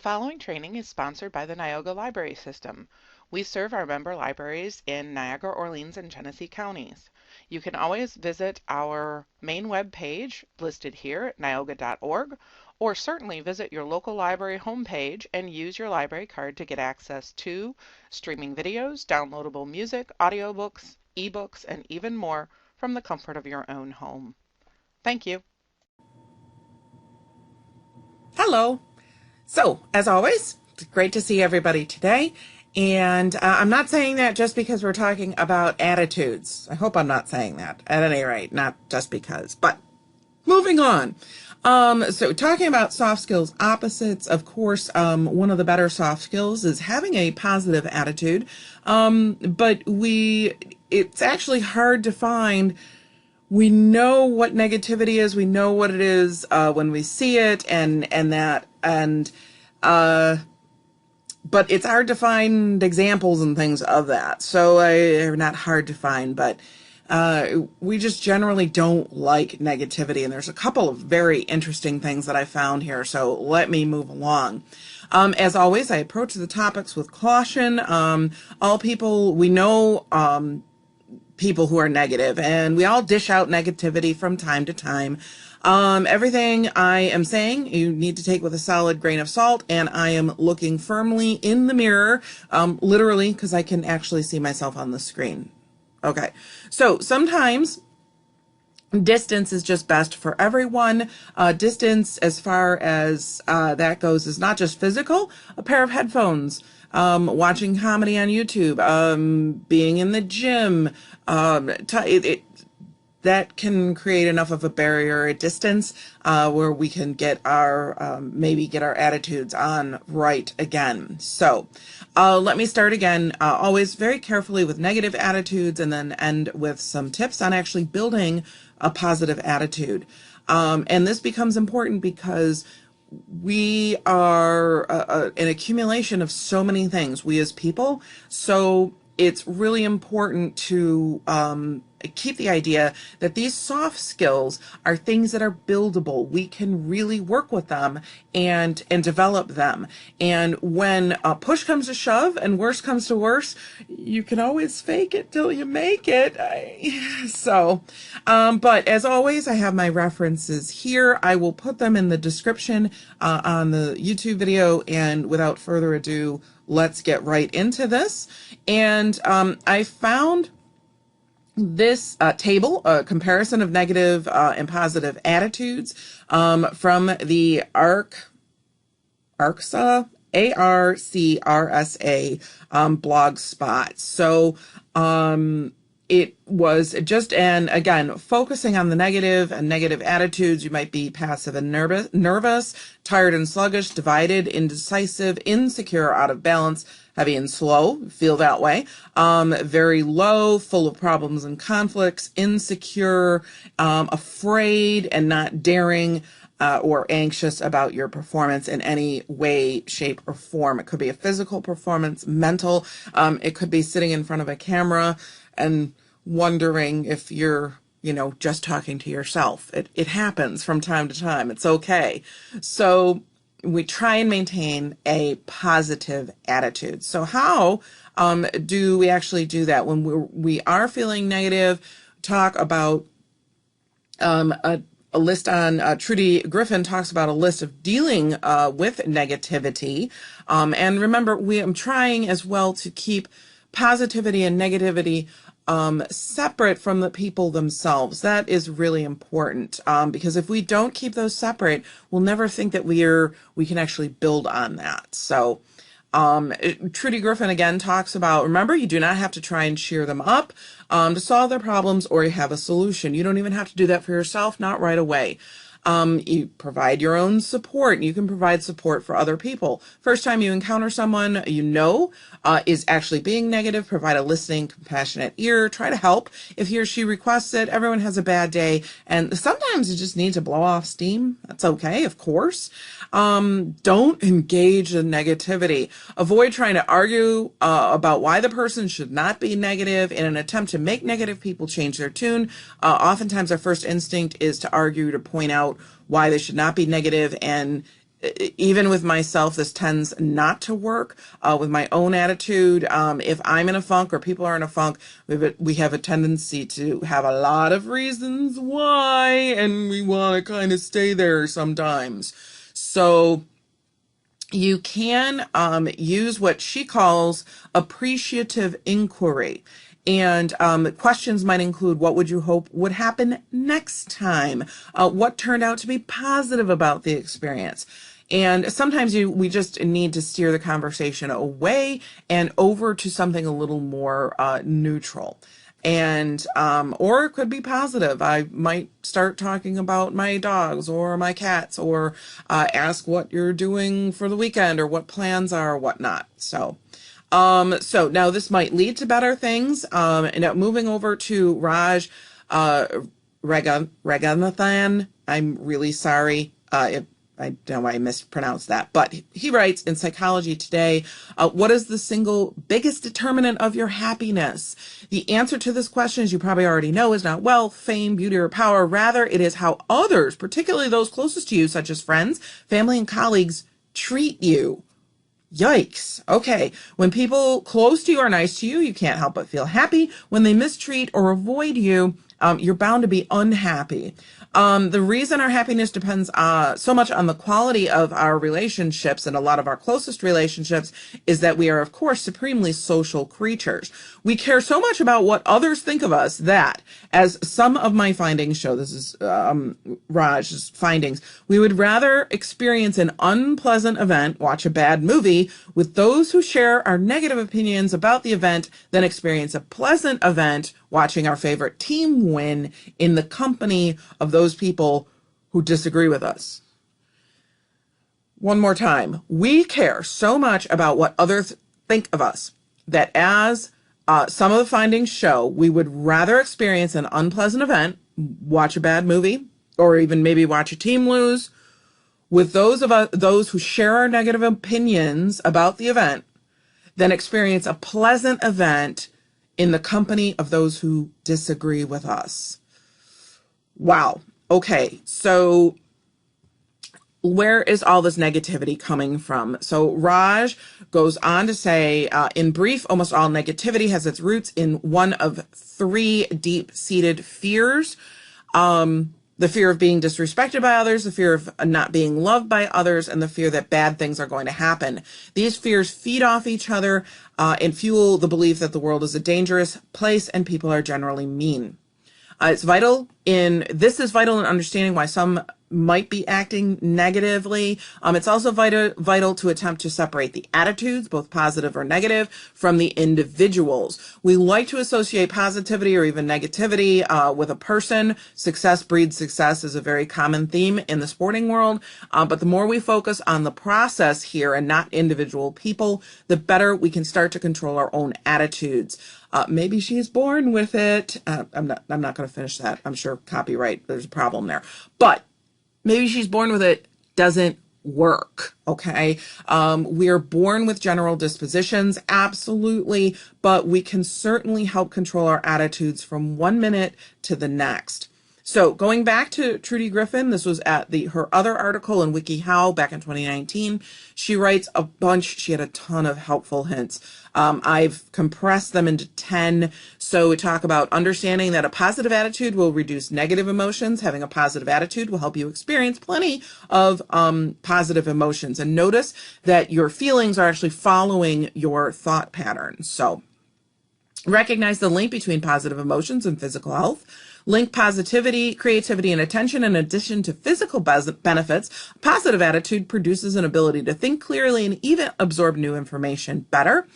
following training is sponsored by the Neoga Library System. We serve our member libraries in Niagara, Orleans, and Genesee counties. You can always visit our main web page listed here at niaga.org, or certainly visit your local library homepage and use your library card to get access to streaming videos, downloadable music, audiobooks, ebooks, and even more from the comfort of your own home. Thank you. Hello. So, as always, it's great to see everybody today. And I'm not saying that just because we're talking about attitudes. I hope I'm not saying that, at any rate, not just because. But moving on. So talking about soft skills opposites, of course, one of the better soft skills is having a positive attitude. But it's actually hard to find. We know what negativity is. We know what it is when we see it, but it's hard to find examples and things of that. So not hard to find, but we just generally don't like negativity. And there's a couple of very interesting things that I found here. So let me move along. As always, I approach the topics with caution. All people we know. People who are negative, and we all dish out negativity from time to time. Everything I am saying, you need to take with a solid grain of salt, and I am looking firmly in the mirror, literally, because I can actually see myself on the screen. Okay, so sometimes distance is just best for everyone. Distance, as far as that goes, is not just physical. A pair of headphones, watching comedy on YouTube, being in the gym, that can create enough of a barrier, a distance, where we can get our maybe get our attitudes on right again. So let me start again, always very carefully with negative attitudes, and then end with some tips on actually building a positive attitude. And this becomes important because we are an accumulation of so many things, we as people. So it's really important to keep the idea that these soft skills are things that are buildable. We can really work with them and develop them. And when push comes to shove and worse comes to worse, you can always fake it till you make it. But as always, I have my references here. I will put them in the description on the YouTube video. And without further ado, let's get right into this. And I found this table, a comparison of negative and positive attitudes, from the ARCSA, ARCRSA blog spot. So it was just, and again, focusing on the negative and negative attitudes. You might be passive and nervous, tired and sluggish, divided, indecisive, insecure, out of balance, heavy and slow, feel that way, very low, full of problems and conflicts, insecure, afraid and not daring, or anxious about your performance in any way, shape, or form. It could be a physical performance, mental. It could be sitting in front of a camera and wondering if you're, just talking to yourself. It happens from time to time. It's okay. So we try and maintain a positive attitude. So how do we actually do that? When we are feeling negative, talk about a list on, Trudy Griffin talks about a list of dealing with negativity. And remember, I'm trying as well to keep positivity and negativity separate from the people themselves. That is really important, because if we don't keep those separate, we'll never think that we can actually build on that. So Trudy Griffin again talks about, remember, you do not have to try and cheer them up to solve their problems or have a solution. You don't even have to do that for yourself, not right away. You provide your own support. You can provide support for other people. First time you encounter someone is actually being negative, provide a listening, compassionate ear. Try to help if he or she requests it. Everyone has a bad day, and sometimes you just need to blow off steam. That's okay, of course. Don't engage in negativity. Avoid trying to argue about why the person should not be negative in an attempt to make negative people change their tune. Oftentimes our first instinct is to argue, to point out why they should not be negative, and even with myself, this tends not to work with my own attitude. If I'm in a funk or people are in a funk, we have a tendency to have a lot of reasons why, and we want to kind of stay there sometimes. So you can use what she calls appreciative inquiry. And questions might include, what would you hope would happen next time? What turned out to be positive about the experience? And sometimes we just need to steer the conversation away and over to something a little more neutral. And or it could be positive. I might start talking about my dogs or my cats, or ask what you're doing for the weekend or what plans are or whatnot. So now this might lead to better things. And now moving over to Raj Raghunathan. I'm really sorry if I know I mispronounced that, but he writes in Psychology Today, what is the single biggest determinant of your happiness? The answer to this question, as you probably already know, is not wealth, fame, beauty, or power. Rather, it is how others, particularly those closest to you, such as friends, family, and colleagues, treat you. Yikes. Okay. When people close to you are nice to you, you can't help but feel happy. When they mistreat or avoid you, you're bound to be unhappy. The reason our happiness depends so much on the quality of our relationships, and a lot of our closest relationships, is that we are, of course, supremely social creatures. We care so much about what others think of us that, as some of my findings show, this is Raj's findings, we would rather experience an unpleasant event, watch a bad movie, with those who share our negative opinions about the event than experience a pleasant event, watching our favorite team win in the company of those people who disagree with us. One more time. We care so much about what others think of us that, as some of the findings show, we would rather experience an unpleasant event, watch a bad movie, or even maybe watch a team lose, with those who share our negative opinions about the event than experience a pleasant event in the company of those who disagree with us. Wow. Okay. So where is all this negativity coming from? So Raj goes on to say, in brief, almost all negativity has its roots in one of three deep-seated fears. The fear of being disrespected by others, the fear of not being loved by others, and the fear that bad things are going to happen. These fears feed off each other and fuel the belief that the world is a dangerous place and people are generally mean. This is vital in understanding why some might be acting negatively. It's also vital to attempt to separate the attitudes, both positive or negative, from the individuals. We like to associate positivity or even negativity with a person. Success breeds success is a very common theme in the sporting world. But the more we focus on the process here and not individual people, the better we can start to control our own attitudes. Maybe she is born with it. I'm not going to finish that. I'm sure copyright, there's a problem there. But maybe she's born with it, doesn't work. Okay. We are born with general dispositions. Absolutely. But we can certainly help control our attitudes from one minute to the next. So going back to Trudy Griffin, this was at her other article in WikiHow back in 2019. She writes a bunch. She had a ton of helpful hints. I've compressed them into 10. So we talk about understanding that a positive attitude will reduce negative emotions. Having a positive attitude will help you experience plenty of positive emotions. And notice that your feelings are actually following your thought patterns. So recognize the link between positive emotions and physical health. Link positivity, creativity, and attention in addition to physical benefits. A positive attitude produces an ability to think clearly and even absorb new information better.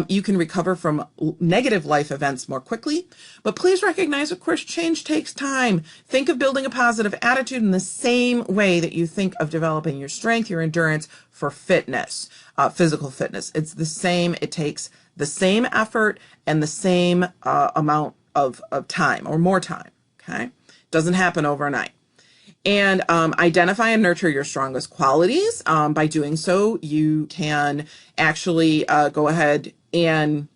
You can recover from negative life events more quickly. But please recognize, of course, change takes time. Think of building a positive attitude in the same way that you think of developing your strength, your endurance for fitness, physical fitness. It's the same. It takes the same effort and the same amount of time or more time. Okay. Doesn't happen overnight. And identify and nurture your strongest qualities. By doing so, you can actually go ahead and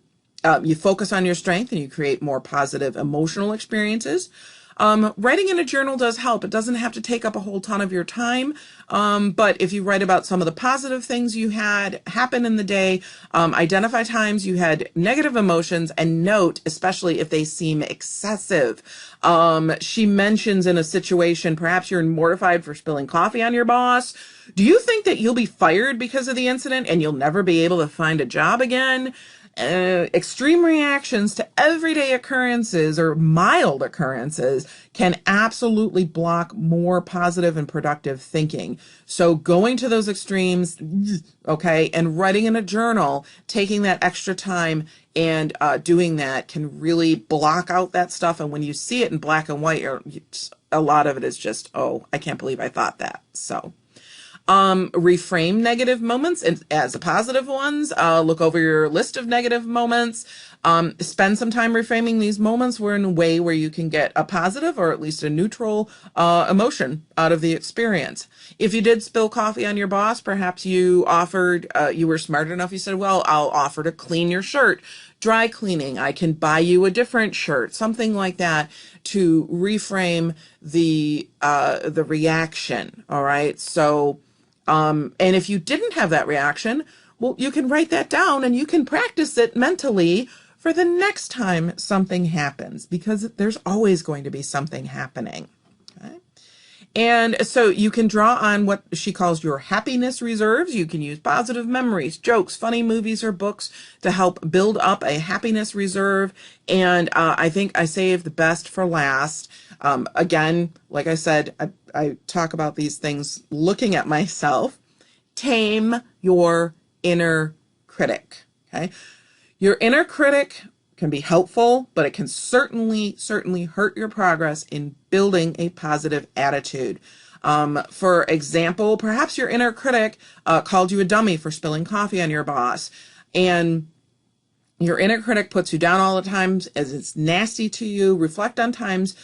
you focus on your strength and you create more positive emotional experiences. Writing in a journal does help. It doesn't have to take up a whole ton of your time. But if you write about some of the positive things you had happen in the day, identify times you had negative emotions, and note, especially if they seem excessive. She mentions in a situation, perhaps you're mortified for spilling coffee on your boss. Do you think that you'll be fired because of the incident and you'll never be able to find a job again? Extreme reactions to everyday occurrences or mild occurrences can absolutely block more positive and productive thinking. So going to those extremes, okay, and writing in a journal, taking that extra time and doing that can really block out that stuff. And when you see it in black and white, a lot of it is just, oh, I can't believe I thought that. So reframe negative moments as positive ones. Look over your list of negative moments. Spend some time reframing these moments in a way where you can get a positive or at least a neutral emotion out of the experience. If you did spill coffee on your boss, perhaps you offered, you were smart enough, you said, well, I'll offer to clean your shirt. Dry cleaning, I can buy you a different shirt, something like that, to reframe the reaction. All right. So, and if you didn't have that reaction, well, you can write that down and you can practice it mentally for the next time something happens, because there's always going to be something happening. Okay? And so you can draw on what she calls your happiness reserves. You can use positive memories, jokes, funny movies, or books to help build up a happiness reserve. And I think I saved the best for last. Again, like I said, I talk about these things looking at myself. Tame your inner critic. Okay. Your inner critic can be helpful, but it can certainly hurt your progress in building a positive attitude. For example, perhaps your inner critic called you a dummy for spilling coffee on your boss, and your inner critic puts you down all the time as it's nasty to you. Reflect on times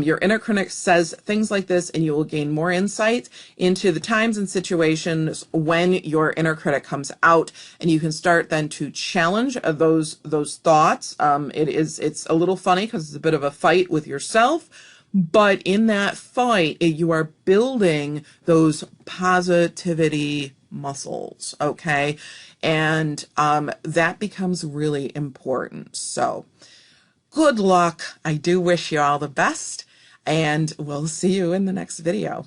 your inner critic says things like this, and you will gain more insight into the times and situations when your inner critic comes out, and you can start then to challenge those thoughts. It's a little funny because it's a bit of a fight with yourself, but in that fight, you are building those positivity muscles, okay? And that becomes really important. So good luck. I do wish you all the best, and we'll see you in the next video.